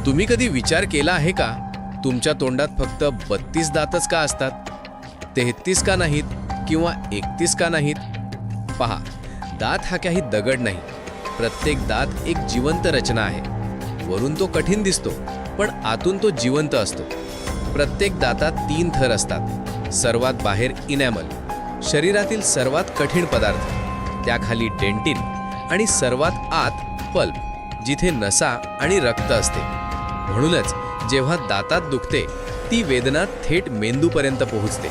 तुम्ही कधी विचार केला आहे का, तुमच्या तोंडात फक्त 32 दातच का असतात? 33 का नाहीत किंवा 31 का नाहीत? पहा, दात हा काही दगड नाही. प्रत्येक दात एक जिवंत रचना आहे. वरून तो कठीण दिसतो, पण आतून तो जिवंत असतो. प्रत्येक दातात 3 थर असतात. सर्वात बाहेर इनॅमल, शरीरातील सर्वात कठीण पदार्थ, त्याखाली डेंटिन आणि सर्वात आत पल्प, जिथे नसा आणि रक्त असते. म्हणूनच जेव्हा दातात दुखते, ती वेदना थेट मेंदूपर्यंत पोहोचते.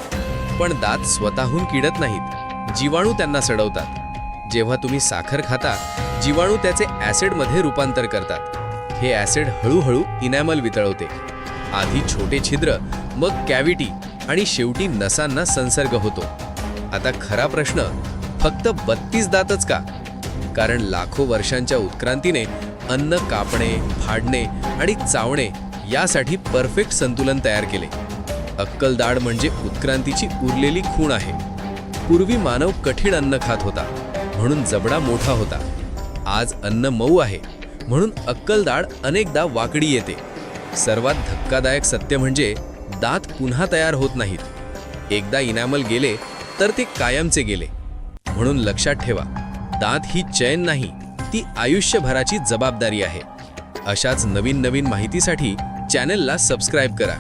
पण दात स्वतःहून किडत नाहीत, जीवाणू त्यांना सडवतात. जेव्हा तुम्ही साखर खाता, जीवाणू त्याचे ॲसिडमध्ये रूपांतर करतात. हे ॲसिड हळूहळू इनॅमल वितळवते. आधी छोटे छिद्र, मग कॅव्हिटी आणि शेवटी नसांना संसर्ग होतो. आता खरा प्रश्न, फक्त 32 दातच का? कारण लाखो वर्षांच्या उत्क्रांतीने अन्न कापणे, फाडणे आणि चावणे यासाठी परफेक्ट संतुलन तयार केले. अक्कल दाढ म्हणजे उत्क्रांतीची उरलेली खूण आहे. पूर्वी मानव कठीण अन्न खात होता, म्हणून जबडा मोठा होता. आज अन्न मऊ आहे, म्हणून अक्कल दाढ अनेकदा वाकडी येते. सर्वात धक्कादायक सत्य म्हणजे दात पुन्हा तयार होत नाहीत. एकदा इनॅमल गेले तर ते कायमचे गेले. म्हणून लक्षात ठेवा, दात ही चैन नाही, ती आयुष्यभराची जबाबदारी आहे. अशाच नवीन माहितीसाठी चॅनलला सबस्क्राईब करा.